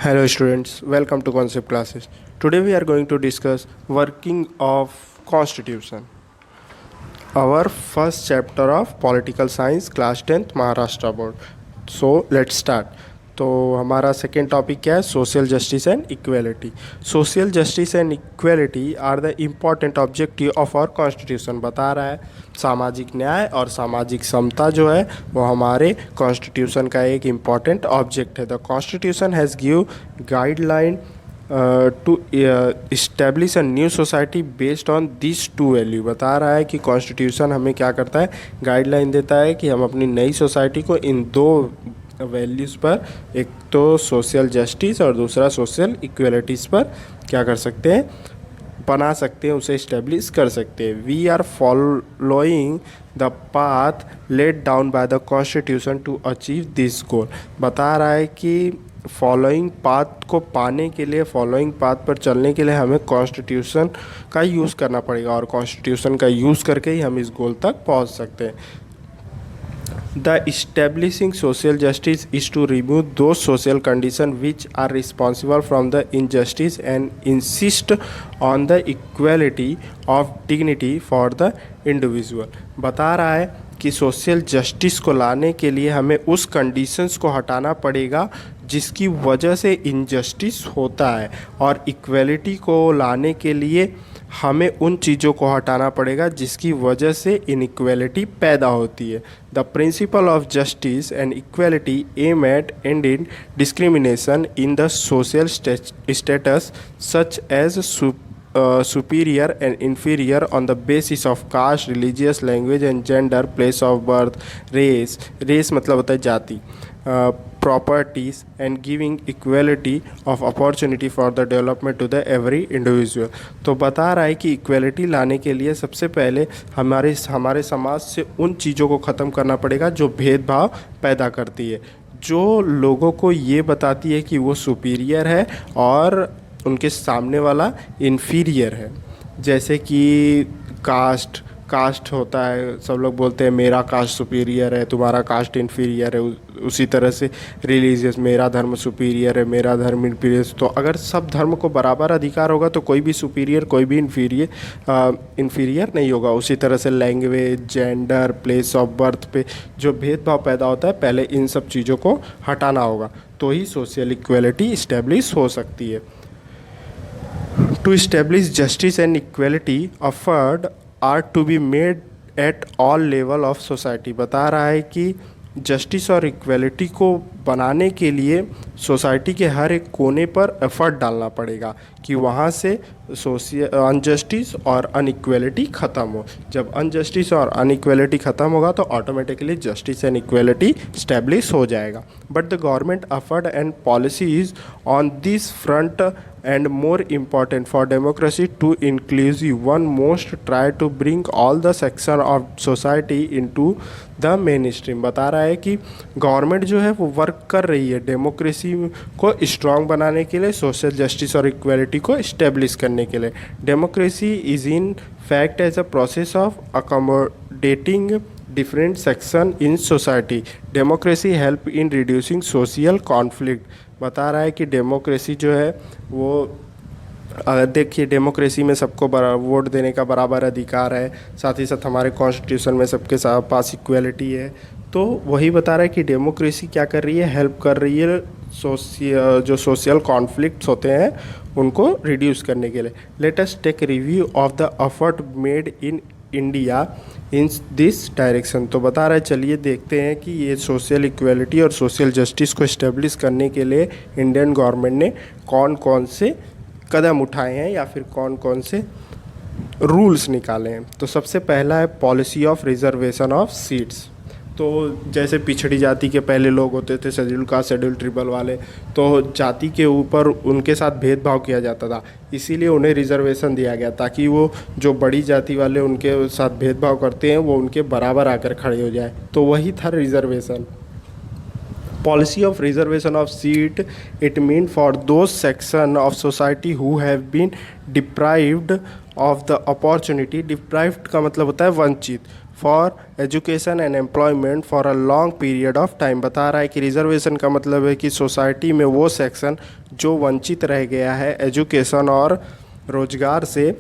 Hello students, welcome to Concept Classes. Today we are going to discuss working of Constitution. Our first chapter of Political Science, class 10th Maharashtra Board. So let's start. तो हमारा second topic क्या है? Social justice and equality. Social justice and equality are the important objective of our constitution. बता रहा है सामाजिक न्याय और सामाजिक समता जो है वो हमारे कॉन्स्टिट्यूशन का एक इम्पॉर्टेंट ऑब्जेक्ट है. The constitution has give guideline to establish a new society based on this two value. बता रहा है कि कॉन्स्टिट्यूशन हमें क्या करता है, गाइडलाइन देता है कि हम अपनी नई सोसाइटी को इन दो वैल्यूज़ पर, एक तो सोशल जस्टिस और दूसरा सोशल इक्वलिटीज़ पर क्या कर सकते हैं, बना सकते हैं, उसे इस्टेब्लिश कर सकते हैं. We are following the path laid down by the constitution to achieve this goal. बता रहा है कि फॉलोइंग पाथ को पाने के लिए, फॉलोइंग पाथ पर चलने के लिए हमें कॉन्स्टिट्यूशन का यूज़ करना पड़ेगा और कॉन्स्टिट्यूशन का यूज़ करके ही हम इस गोल तक पहुंच सकते हैं. The establishing social justice is to remove those social conditions which are responsible from the injustice and insist on the equality of dignity for the individual. बता रहा है कि सोशल जस्टिस को लाने के लिए हमें उस कंडीशंस को हटाना पड़ेगा जिसकी वजह से इनजस्टिस होता है, और इक्वलिटी को लाने के लिए हमें उन चीज़ों को हटाना पड़ेगा जिसकी वजह से इनइक्वलिटी पैदा होती है. The principle of justice and equality aim at ending discrimination in the social status such as superior and inferior on the basis of caste, religious, language and gender, place of birth, race मतलब होता है जाति, properties and giving equality of opportunity for the development to the every individual. तो बता रहा है कि equality लाने के लिए सबसे पहले हमारे समाज से उन चीज़ों को ख़त्म करना पड़ेगा जो भेदभाव पैदा करती है, जो लोगों को ये बताती है कि वो सुपीरियर है और उनके सामने वाला इन्फीरियर है. जैसे कि कास्ट होता है, सब लोग बोलते हैं मेरा कास्ट सुपीरियर है, तुम्हारा कास्ट इन्फीरियर है. उसी तरह से रिलीजियस, मेरा धर्म सुपीरियर है, मेरा धर्म इन्फीरियर. तो अगर सब धर्म को बराबर अधिकार होगा तो कोई भी सुपीरियर, कोई भी इन्फीरियर नहीं होगा. उसी तरह से language, gender, place of birth पे जो भेदभाव पैदा होता है, पहले इन सब चीज़ों को हटाना होगा तो ही सोशल इक्वलिटी इस्टेब्लिश हो सकती है. To establish justice and equality, effort are to be made at all level of society. बता रहा है कि जस्टिस और इक्वलिटी को बनाने के लिए सोसाइटी के हर एक कोने पर एफर्ट डालना पड़ेगा कि वहाँ से सोशल अनजस्टिस और अनइक्वलिटी ख़त्म हो. जब अनजस्टिस और अनइक्वलिटी ख़त्म होगा तो automatically justice and equality establish हो जाएगा. But the government effort and policies on this front and more important for democracy to inclusive, one most try to bring all the section of society into the mainstream. बता रहा है कि government जो है वो work कर रही है डेमोक्रेसी को स्ट्रॉन्ग बनाने के लिए, सोशल जस्टिस और इक्वलिटी को इस्टेब्लिश करने के लिए. Democracy is in fact as a process of accommodating different section in society. Democracy help in reducing social conflict. बता रहा है कि डेमोक्रेसी जो है वो, देखिए डेमोक्रेसी में सबको वोट देने का बराबर अधिकार है, साथ ही साथ हमारे कॉन्स्टिट्यूशन में सबके पास इक्वलिटी है. तो वही बता रहा है कि डेमोक्रेसी क्या कर रही है, हेल्प कर रही है जो सोशल कॉन्फ्लिक्ट्स होते हैं उनको रिड्यूस करने के लिए. Let us take review of the effort made in India in this direction. तो बता रहा है, चलिए देखते हैं कि ये सोशल इक्वलिटी और सोशल जस्टिस को इस्टेब्लिश करने के लिए इंडियन गवर्नमेंट ने कौन कौन से कदम उठाए हैं या फिर कौन कौन से रूल्स निकाले हैं. तो सबसे पहला है policy of reservation of seats. तो जैसे पिछड़ी जाति के पहले लोग होते थे, शेड्यूल कास्ट, शेड्यूल ट्रिबल वाले, तो जाति के ऊपर उनके साथ भेदभाव किया जाता था, इसीलिए उन्हें रिजर्वेशन दिया गया ताकि वो जो बड़ी जाति वाले उनके साथ भेदभाव करते हैं वो उनके बराबर आकर खड़े हो जाए. तो वही था reservation. Policy of reservation of seat, it means for those section of society who have been deprived of the opportunity. deprived का मतलब होता है वंचित. For education and employment for a long period of time. बता रहा है कि reservation का मतलब है कि सोसाइटी में वो सेक्शन जो वंचित रह गया है एजुकेशन और रोजगार से,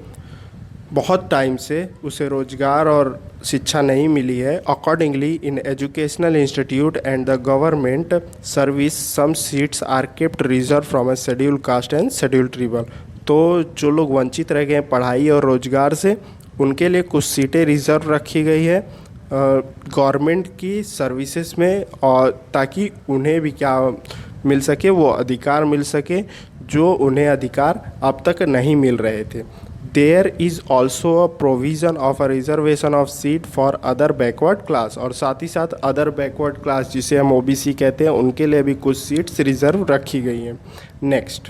बहुत टाइम से उसे रोजगार और शिक्षा नहीं मिली है। Accordingly in educational institute and the government service some seats are kept reserve from a schedule caste and schedule tribal. तो जो लोग वंचित रह गए हैं पढ़ाई और रोजगार से, उनके लिए कुछ सीटें रिजर्व रखी गई है गवर्नमेंट की सर्विसेज में, और ताकि उन्हें भी क्या मिल सके, वो अधिकार मिल सके जो उन्हें अधिकार अब तक नहीं मिल रहे थे। There is also a provision of a reservation of seat for other backward class, और साथ ही साथ अदर बैकवर्ड क्लास जिसे हम ओबीसी कहते हैं उनके लिए भी कुछ सीट्स रिजर्व रखी गई हैं। Next,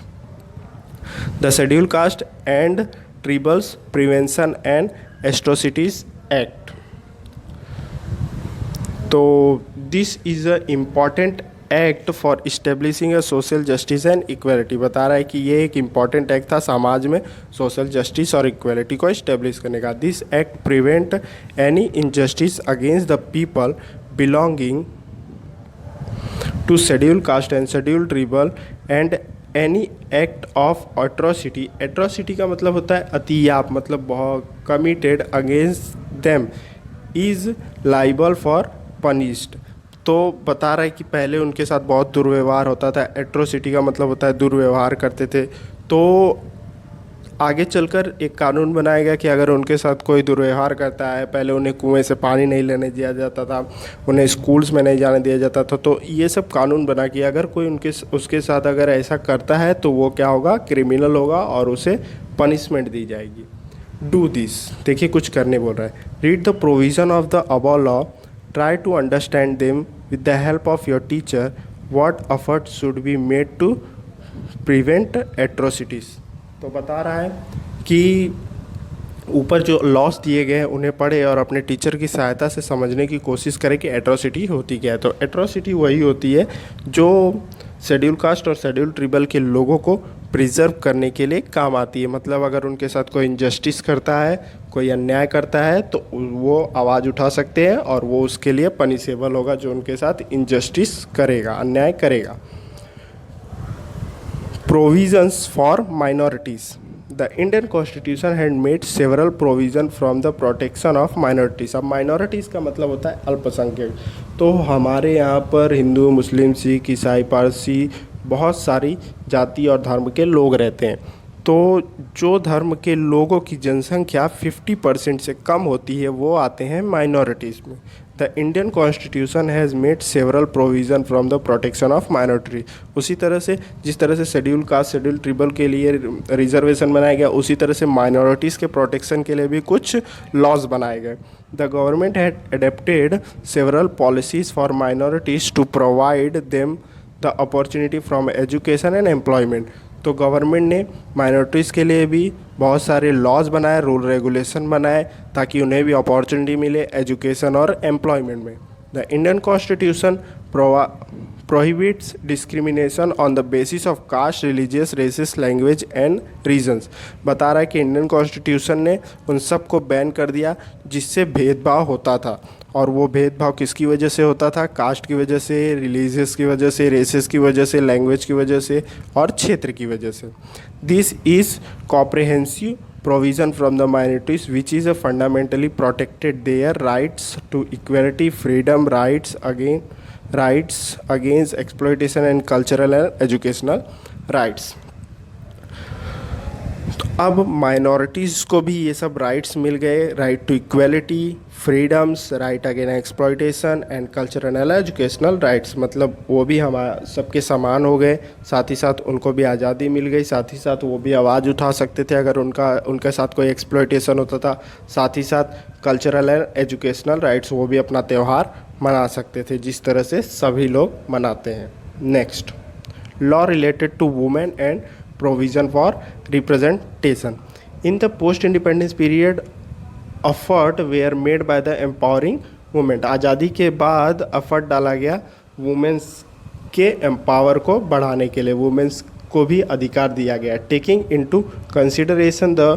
the schedule caste and tribals prevention and atrocities act. तो this is a important act for establishing a social justice and equality. बता रहा है कि ये एक इम्पॉर्टेंट एक्ट था समाज में सोशल जस्टिस और इक्वलिटी को इस्टेब्लिश करने का। This act prevent any injustice against the people belonging to schedule caste and schedule tribal and any act of atrocity. Atrocity का मतलब होता है अतियाप, मतलब बहुत committed against them is liable for punished. तो बता रहा है कि पहले उनके साथ बहुत दुर्व्यवहार होता था। एट्रोसिटी का मतलब होता है दुर्व्यवहार करते थे। तो आगे चलकर एक कानून बनाया गया कि अगर उनके साथ कोई दुर्व्यवहार करता है, पहले उन्हें कुएं से पानी नहीं लेने दिया जाता था, उन्हें स्कूल्स में नहीं जाने दिया जाता था, तो ये सब कानून बना कि अगर कोई उसके साथ अगर ऐसा करता है तो वो क्या होगा, क्रिमिनल होगा और उसे पनिशमेंट दी जाएगी। डू दिस, देखिए कुछ करने बोल रहा है। Read the provision of the above law, try to understand them with the help of your teacher, what efforts should be made to prevent atrocities। तो बता रहा है कि ऊपर जो लॉस दिए गए हैं उन्हें पढ़े और अपने टीचर की सहायता से समझने की कोशिश करें कि एट्रोसिटी होती क्या है। तो एट्रोसिटी वही होती है जो शेड्यूल कास्ट और शेड्यूल ट्राइबल के लोगों को प्रिजर्व करने के लिए काम आती है। मतलब अगर उनके साथ कोई इनजस्टिस करता है, कोई अन्याय करता है, तो वो आवाज़ उठा सकते हैं और वो उसके लिए पनिशेबल होगा जो उनके साथ इनजस्टिस करेगा, अन्याय करेगा। Provisions for minorities. The Indian constitution had made several provision from the protection of minorities. अब माइनॉरिटीज़ का मतलब होता है अल्पसंख्यक। तो हमारे यहाँ पर हिंदू, मुस्लिम, सिख, ईसाई, पारसी, बहुत सारी जाति और धर्म के लोग रहते हैं। तो जो धर्म के लोगों की जनसंख्या 50% से कम होती है वो आते हैं माइनॉरिटीज़ में। The Indian constitution has made several provision from the protection of minority. उसी तरह से जिस तरह से शेड्यूल कास्ट, शेड्यूल ट्राइबल के लिए रिजर्वेशन बनाया गया, उसी तरह से माइनॉरिटीज़ के प्रोटेक्शन के लिए भी कुछ लॉज बनाए गए। The government had adapted several policies for minorities to provide them the opportunity from education and employment. तो गवर्नमेंट ने माइनॉरिटीज़ के लिए भी बहुत सारे लॉज बनाए, रूल रेगुलेशन बनाए ताकि उन्हें भी अपॉर्चुनिटी मिले एजुकेशन और एम्प्लॉयमेंट में। The Indian constitution prohibits discrimination on the basis of caste, religious, races, language and regions. बता रहा है कि इंडियन कॉन्स्टिट्यूशन ने उन सब को बैन कर दिया जिससे भेदभाव होता था, और वो भेदभाव किसकी वजह से होता था, कास्ट की वजह से, रिलीजियस की वजह से, रेसेस की वजह से, लैंग्वेज की वजह से और क्षेत्र की वजह से। This is comprehensive provision from the minorities which is a fundamentally protected their rights to equality, freedom, rights against exploitation and cultural and educational rights। तो अब माइनॉरिटीज़ को भी ये सब राइट्स मिल गए, right to equality, freedoms, right against exploitation and cultural and educational rights. मतलब वो भी हम सबके समान हो गए, साथ ही साथ उनको भी आज़ादी मिल गई, साथ ही साथ वो भी आवाज़ उठा सकते थे अगर उनके साथ कोई एक्सप्लॉयटेशन होता था। साथ ही साथ कल्चरल एंड एजुकेशनल राइट्स, वो भी अपना त्यौहार मना सकते थे जिस तरह से सभी लोग मनाते हैं। Next, law related to women and provision for representation in the post independence period, effort were made by the empowering women। आज़ादी के बाद एफर्ट डाला गया वुमेन्स के एम्पावर को बढ़ाने के लिए, वुमेन्स को भी अधिकार दिया गया। Taking into consideration the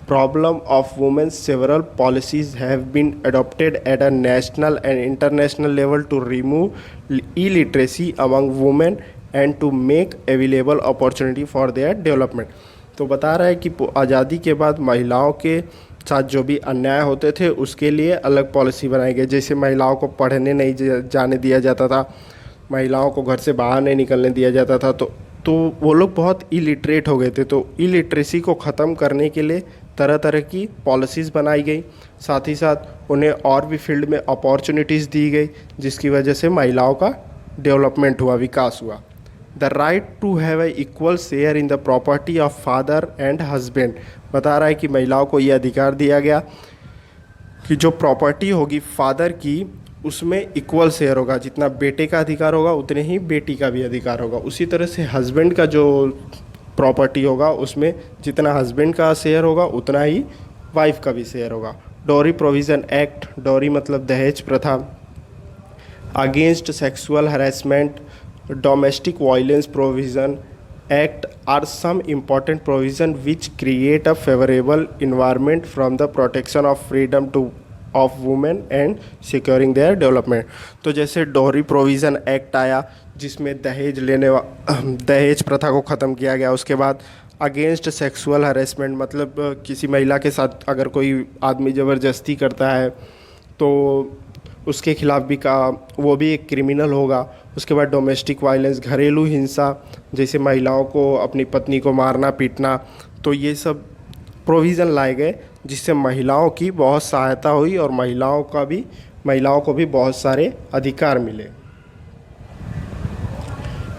problem of women, several policies have been adopted at a national and international level to remove illiteracy among women and to make available opportunity for their development. तो बता रहा है कि आज़ादी के बाद महिलाओं के साथ जो भी अन्याय होते थे उसके लिए अलग पॉलिसी बनाई गई। जैसे महिलाओं को पढ़ने नहीं जाने दिया जाता था, महिलाओं को घर से बाहर नहीं निकलने दिया जाता था, तो वो लोग बहुत इलिटरेट हो गए थे। तो इलिटरेसी को ख़त्म करने के लिए तरह तरह की पॉलिसीज़ बनाई गई, साथ ही साथ उन्हें और भी फील्ड में अपॉर्चुनिटीज़ दी गई, जिसकी वजह से महिलाओं का डेवलपमेंट हुआ, विकास हुआ। The right to have a equal share in the property of father and husband, बता रहा है कि महिलाओं को ये अधिकार दिया गया कि जो प्रॉपर्टी होगी फादर की उसमें इक्वल शेयर होगा, जितना बेटे का अधिकार होगा उतने ही बेटी का भी अधिकार होगा। उसी तरह से हस्बैंड का जो प्रॉपर्टी होगा उसमें जितना हस्बैंड का शेयर होगा उतना ही वाइफ का भी शेयर होगा। डॉरी प्रोविज़न एक्ट, डॉरी मतलब दहेज प्रथा, against sexual harassment, domestic violence provision act are some important provision which create a favorable environment from the protection of freedom to of women and securing their development। तो जैसे dowry provision act आया जिसमें दहेज प्रथा को ख़त्म किया गया। उसके बाद अगेंस्ट सेक्सुअल हरेसमेंट मतलब किसी महिला के साथ अगर कोई आदमी ज़बरदस्ती करता है तो उसके खिलाफ भी वो भी एक क्रिमिनल होगा। उसके बाद डोमेस्टिक वायलेंस, घरेलू हिंसा, जैसे महिलाओं को अपनी पत्नी को मारना पीटना, तो ये सब प्रोविज़न लाए गए जिससे महिलाओं की बहुत सहायता हुई और महिलाओं को भी बहुत सारे अधिकार मिले।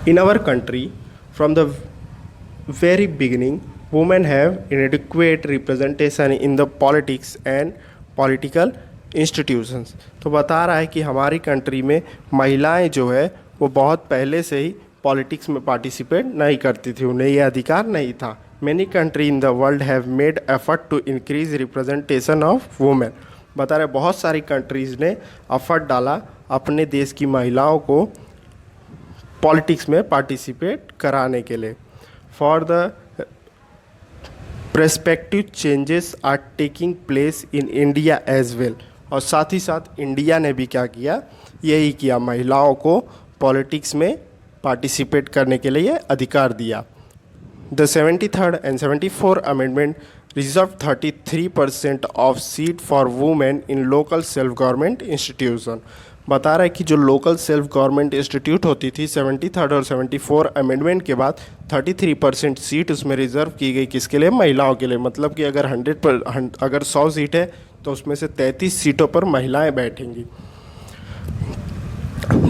In our country from the very beginning women have inadequate representation in the politics and political institutions. तो बता रहा है कि हमारी कंट्री में महिलाएं जो है वो बहुत पहले से ही पॉलिटिक्स में पार्टिसिपेट नहीं करती थी, उन्हें यह अधिकार नहीं था। Many country in the world have made effort to increase representation of women, बता रहे बहुत सारी कंट्रीज़ ने एफर्ट डाला अपने देश की महिलाओं को पॉलिटिक्स में पार्टिसिपेट कराने के लिए। For the prospective changes are taking place in India as well, और साथ ही साथ इंडिया ने भी क्या किया, यही किया, महिलाओं को पॉलिटिक्स में पार्टिसिपेट करने के लिए अधिकार दिया। The 73rd and 74th amendment reserve 33% of seat for women in local self government institution, बता रहा है कि जो लोकल सेल्फ गवर्नमेंट इंस्टीट्यूट होती थी 73rd और 74th अमेंडमेंट के बाद 33% सीट उसमें रिजर्व की गई, किसके लिए, महिलाओं के लिए। मतलब कि अगर 100 सीट है तो उसमें से 33 सीटों पर महिलाएं बैठेंगी।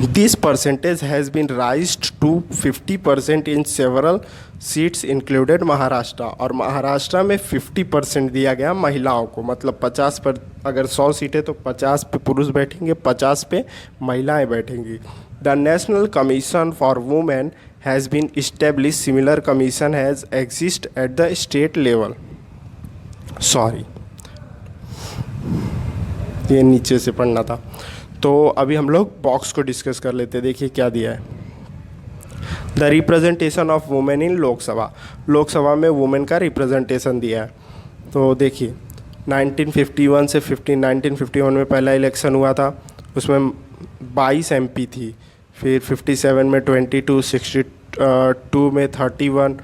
This percentage has been raised to 50% in several seats included Maharashtra, और महाराष्ट्र में 50% दिया गया महिलाओं को। मतलब 50 पर, अगर 100 सीटें तो 50 पे पुरुष बैठेंगे, 50 पे महिलाएं बैठेंगी। The national commission for women has been establish, similar commission has exist at the state level. Sorry, ये नीचे से पढ़ना था। तो अभी हम लोग बॉक्स को डिस्कस कर लेते हैं। देखिए क्या दिया है, the representation of women in Lok Sabha, Lok Sabha में वुमेन का रिप्रेजेंटेशन दिया है। तो देखिए 1951 से 1951 में पहला इलेक्शन हुआ था, उसमें 22 MP थी, फिर 57 में 22, 62 में 31।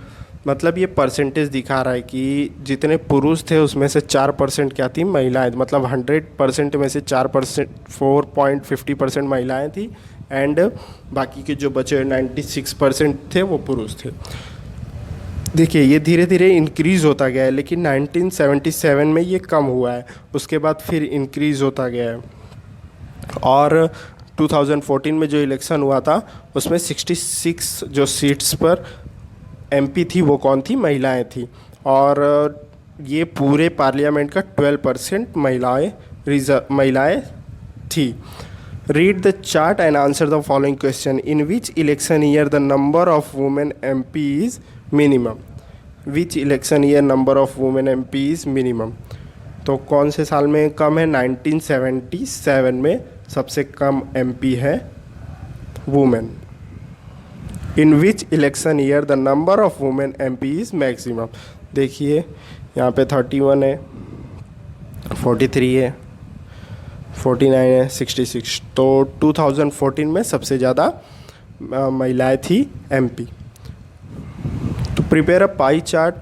मतलब ये परसेंटेज दिखा रहा है कि जितने पुरुष थे उसमें से 4% क्या थी, महिलाएं। मतलब 100% में से 4%, 4.50% महिलाएं थी, एंड बाकी के जो बचे 96% थे वो पुरुष थे। देखिए ये धीरे धीरे इंक्रीज़ होता गया है, लेकिन 1977 में ये कम हुआ है, उसके बाद फिर इंक्रीज़ होता गया है। और 2014 में जो इलेक्शन हुआ था उसमें 66 जो सीट्स पर MP थी वो कौन थी, महिलाएं थी। और ये पूरे पार्लियामेंट का 12% महिलाएं थी। Read the chart and answer the following question, in which election year the number of women MP is minimum, which election year number of women MP is minimum. तो कौन से साल में कम है, 1977 में सबसे कम MP है women. In which election year the number of women MP is maximum. देखिए यहाँ पे 31 है, 43 है, 49 है, 66। तो 2014 में सबसे ज़्यादा महिलाएं थी MP. To prepare a pie chart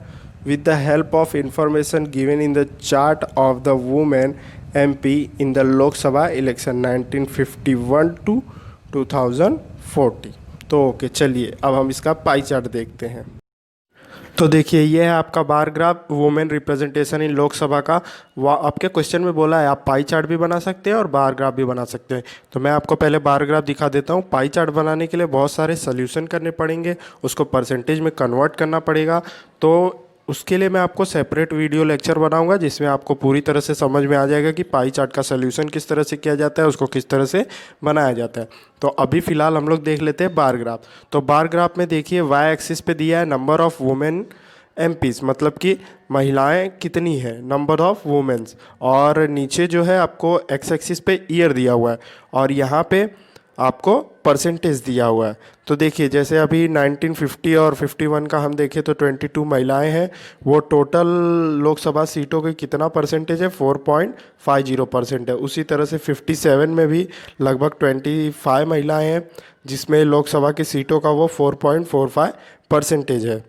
with the help of information given in the chart of the women MP in the Lok Sabha election 1951 to 2040। तो ओके, चलिए अब हम इसका पाई चार्ट देखते हैं। तो देखिए, ये है आपका bar graph women representation in Lok Sabha का। वह आपके क्वेश्चन में बोला है आप पाई चार्ट भी बना सकते हैं और बार ग्राफ भी बना सकते हैं। तो मैं आपको पहले बार ग्राफ दिखा देता हूँ। पाई चार्ट बनाने के लिए बहुत सारे सोल्यूशन करने पड़ेंगे, उसको परसेंटेज में कन्वर्ट करना पड़ेगा। तो उसके लिए मैं आपको सेपरेट वीडियो लेक्चर बनाऊंगा जिसमें आपको पूरी तरह से समझ में आ जाएगा कि पाई चार्ट का सोल्यूशन किस तरह से किया जाता है, उसको किस तरह से बनाया जाता है। तो अभी फ़िलहाल हम लोग देख लेते हैं बार ग्राफ। तो बार ग्राफ में देखिए, वाई एक्सिस पे दिया है नंबर ऑफ़ वुमेन एमपीज, मतलब कि महिलाएं कितनी है, नंबर ऑफ़ वुमेन्स। और नीचे जो है आपको एक्स एक्सिस पे ईयर दिया हुआ है और यहाँ पे आपको परसेंटेज दिया हुआ है। तो देखिए, जैसे अभी 1950 और 51 का हम देखें तो 22 महिलाएं हैं। वो टोटल लोकसभा सीटों के कितना परसेंटेज है, 4.50% है। उसी तरह से 57 में भी लगभग 25 महिलाएं हैं जिसमें लोकसभा की सीटों का वो 4.45% है।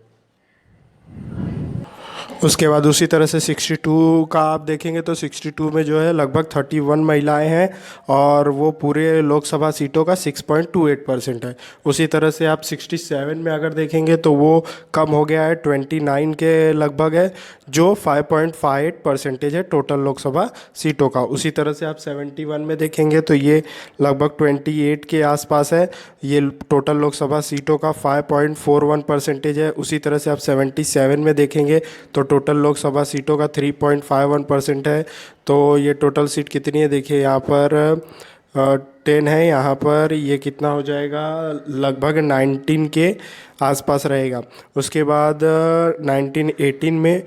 उसके बाद उसी तरह से 62 का आप देखेंगे तो 62 में जो है लगभग 31 महिलाएं हैं और वो पूरे लोकसभा सीटों का 6.28% है। उसी तरह से आप 67 में अगर देखेंगे तो वो कम हो गया है, 29 के लगभग है, जो 5.58% है टोटल लोकसभा सीटों का। उसी तरह से आप 71 में देखेंगे तो ये लगभग 28 के आसपास है, ये टोटल लोकसभा सीटों का 5.41% है। उसी तरह से आप 77 में देखेंगे तो टोटल लोकसभा सीटों का 3.51% है। तो ये टोटल सीट कितनी है, देखिए यहाँ पर 10 है, यहाँ पर ये कितना हो जाएगा, लगभग 19 के आसपास रहेगा। उसके बाद 1918 में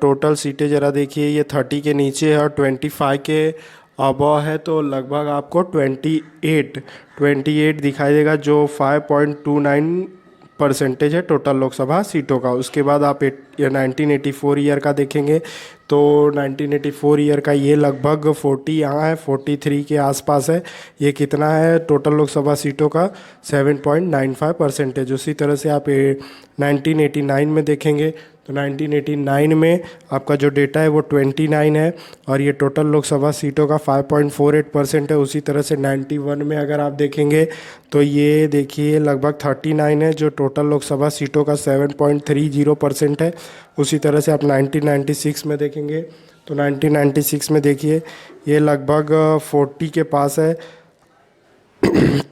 टोटल सीटें ज़रा देखिए, ये 30 के नीचे है और 25 के अबव है, तो लगभग आपको 28 दिखाई देगा, जो 5.29% है टोटल लोकसभा सीटों का। उसके बाद आप 1984 ईयर का देखेंगे तो 1984 ईयर का ये लगभग 40 यहाँ है, 43 के आसपास है। ये कितना है टोटल लोकसभा सीटों का, 7.95%। उसी तरह से आप 1989 में देखेंगे तो 1989 में आपका जो डेटा है वो 29 है और ये टोटल लोकसभा सीटों का 5.48% है। उसी तरह से 91 में अगर आप देखेंगे तो ये देखिए लगभग 39 है, जो टोटल लोकसभा सीटों का 7.30% है। उसी तरह से आप 1996 में देखेंगे तो 1996 में देखिए ये लगभग 40 के पास है,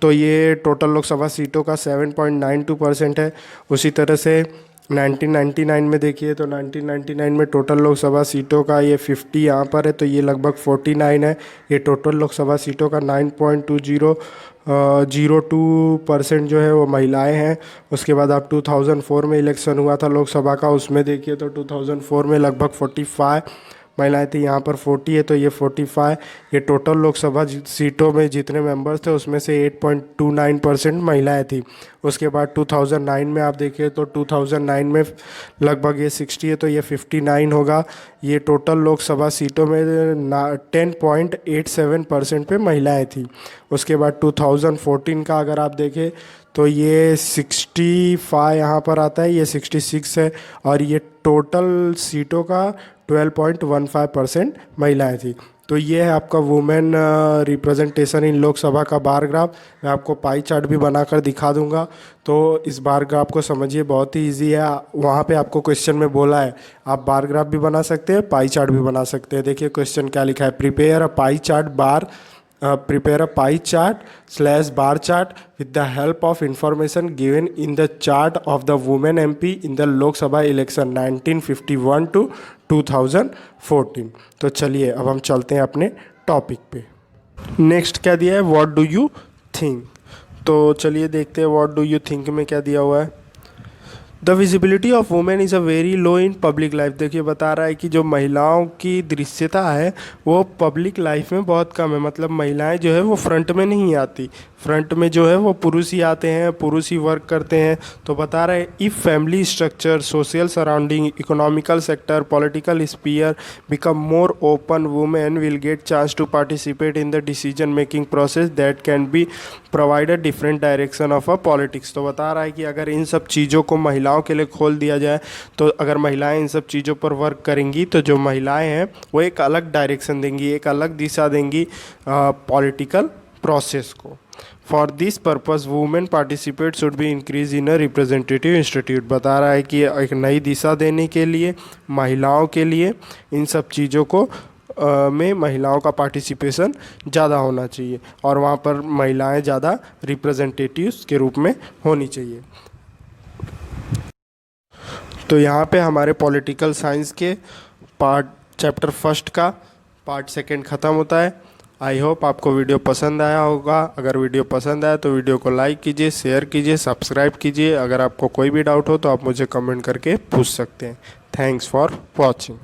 तो ये टोटल लोकसभा सीटों का 7.92% है। उसी तरह से 1999 में देखिए तो 1999 में टोटल लोकसभा सीटों का ये 50 यहाँ पर है, तो ये लगभग 49 है। ये टोटल लोकसभा सीटों का 9.2002% जो है वो महिलाएं हैं। उसके बाद आप 2004 में इलेक्शन हुआ था लोकसभा का, उसमें देखिए तो 2004 में लगभग 45 महिलाएं थी, यहाँ पर 40 है तो ये 45। ये टोटल लोकसभा सीटों में जितने मेंबर्स थे उसमें से 8.29% महिलाएं थी। उसके बाद 2009 में आप देखिए तो 2009 में लगभग ये 60 है तो ये 59 होगा। ये टोटल लोकसभा सीटों में 10.87% पे महिलाएं थी। उसके बाद 2014 का अगर आप देखें तो ये 65 यहाँ पर आता है, ये 66 है और ये टोटल सीटों का 12.15% महिलाएं थी। तो ये है आपका वुमेन रिप्रेजेंटेशन इन लोकसभा का बार ग्राफ। मैं आपको पाई चार्ट भी बनाकर दिखा दूंगा। तो इस बार ग्राफ को समझिए, बहुत ही इजी है। वहाँ पे आपको क्वेश्चन में बोला है आप बार ग्राफ भी बना सकते हैं, पाई चार्ट भी बना सकते हैं। देखिए क्वेश्चन क्या लिखा है, prepare a pie chart / bar chart with the help of information given in the chart of the women MP in the Lok Sabha election 1951 to 2014। तो चलिए अब हम चलते हैं अपने टॉपिक पे। नेक्स्ट क्या दिया है, व्हाट डू यू थिंक। तो चलिए देखते हैं व्हाट डू यू थिंक में क्या दिया हुआ है। The visibility of women is a very low in public life. देखिए बता रहा है कि जो महिलाओं की दृश्यता है वो पब्लिक लाइफ में बहुत कम है, मतलब महिलाएं जो है वो फ्रंट में नहीं आती, फ्रंट में जो है वो पुरुष ही आते हैं, पुरुष ही वर्क करते हैं। तो बता रहे हैं if family structure, social surrounding, economical sector, political sphere become more open, women will get chance to participate in the decision making process that can be provide different direction of a politics. तो बता रहा है कि अगर इन सब चीज़ों को महिलाओं के लिए खोल दिया जाए, तो अगर महिलाएं इन सब चीज़ों पर वर्क करेंगी तो जो महिलाएं हैं वो एक अलग डायरेक्शन देंगी, एक अलग दिशा देंगी पॉलिटिकल प्रोसेस को। For this purpose women participate should be increase in a representative institute. बता रहा है कि एक नई दिशा देने के लिए महिलाओं के लिए इन सब चीज़ों को में महिलाओं का पार्टिसिपेशन ज़्यादा होना चाहिए और वहाँ पर महिलाएं ज़्यादा रिप्रेजेंटेटिव्स के रूप में होनी चाहिए। तो यहाँ पे हमारे पॉलिटिकल साइंस के पार्ट चैप्टर फर्स्ट का पार्ट सेकंड ख़त्म होता है। आई होप आपको वीडियो पसंद आया होगा। अगर वीडियो पसंद आया तो वीडियो को लाइक कीजिए, शेयर कीजिए, सब्सक्राइब कीजिए। अगर आपको कोई भी डाउट हो तो आप मुझे कमेंट करके पूछ सकते हैं। Thanks for watching.